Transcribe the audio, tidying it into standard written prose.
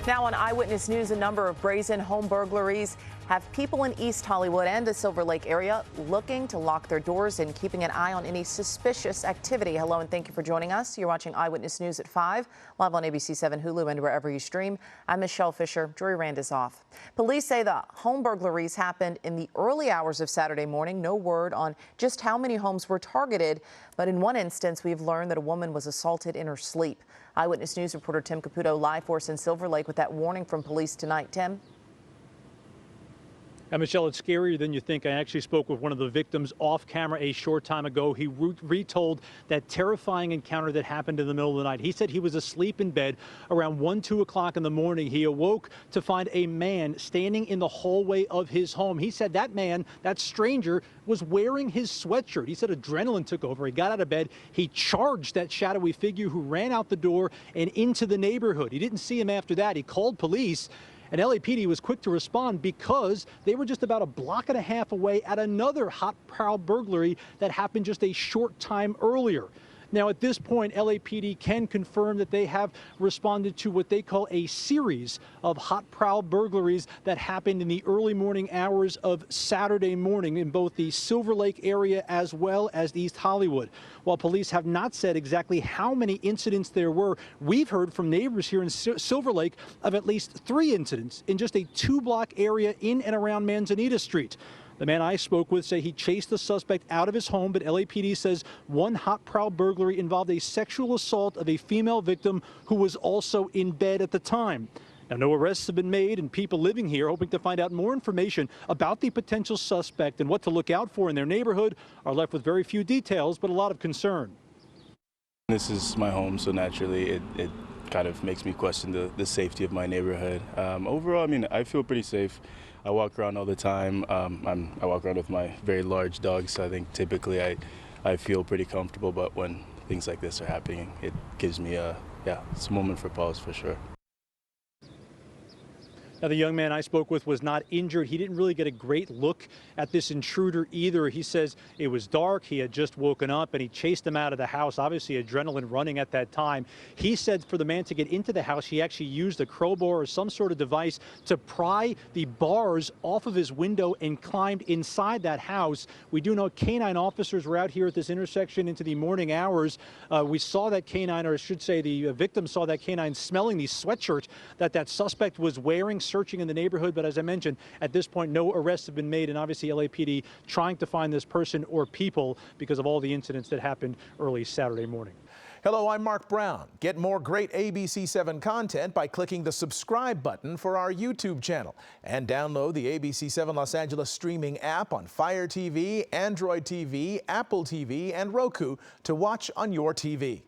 Now on Eyewitness News, a number of brazen home burglaries have people in East Hollywood and the Silver Lake area looking to lock their doors and keeping an eye on any suspicious activity. Hello and thank you for joining us. You're watching Eyewitness News at 5, live on ABC 7 Hulu and wherever you stream. I'm Michelle Fisher. Jory Rand is off. Police say the home burglaries happened in the early hours of Saturday morning. No word on just how many homes were targeted, but in one instance, we've learned that a woman was assaulted in her sleep. Eyewitness News reporter Tim Caputo live for us in Silver Lake with that warning from police tonight. Tim? And Michelle, it's scarier than you think. I actually spoke with one of the victims off camera a short time ago. He retold that terrifying encounter that happened in the middle of the night. He said he was asleep in bed around 1, 2 o'clock in the morning. He awoke to find a man standing in the hallway of his home. He said that man, that stranger, was wearing his sweatshirt. He said adrenaline took over. He got out of bed. He charged that shadowy figure who ran out the door and into the neighborhood. He didn't see him after that. He called police. And LAPD was quick to respond because they were just about a block and a half away at another hot-prowl burglary that happened just a short time earlier. Now, at this point, LAPD can confirm that they have responded to what they call a series of hot-prowl burglaries that happened in the early morning hours of Saturday morning in both the Silver Lake area as well as East Hollywood. While police have not said exactly how many incidents there were, we've heard from neighbors here in Silver Lake of at least 3 incidents in just a 2-block area in and around Manzanita Street. The man I spoke with said he chased the suspect out of his home, but LAPD says one hot-prowl burglary involved a sexual assault of a female victim who was also in bed at the time. Now, no arrests have been made, and people living here hoping to find out more information about the potential suspect and what to look out for in their neighborhood are left with very few details, but a lot of concern. This is my home, so naturally it kind of makes me question the safety of my neighborhood. Overall, I mean, I feel pretty safe. I walk around all the time. I walk around with my very large dog, so I think typically I feel pretty comfortable, but when things like this are happening, it gives me it's a moment for pause for sure. Now, the young man I spoke with was not injured. He didn't really get a great look at this intruder either. He says it was dark. He had just woken up and he chased him out of the house. Obviously, adrenaline running at that time. He said for the man to get into the house, he actually used a crowbar or some sort of device to pry the bars off of his window and climbed inside that house. We do know canine officers were out here at this intersection into the morning hours. We saw that canine, or I should say the victim saw that canine smelling the sweatshirt that suspect was wearing, searching in the neighborhood. But as I mentioned, at this point, no arrests have been made, and obviously LAPD trying to find this person or people because of all the incidents that happened early Saturday morning. Hello, I'm Mark Brown. Get more great ABC 7 content by clicking the subscribe button for our YouTube channel and download the ABC 7 Los Angeles streaming app on Fire TV, Android TV, Apple TV, and Roku to watch on your TV.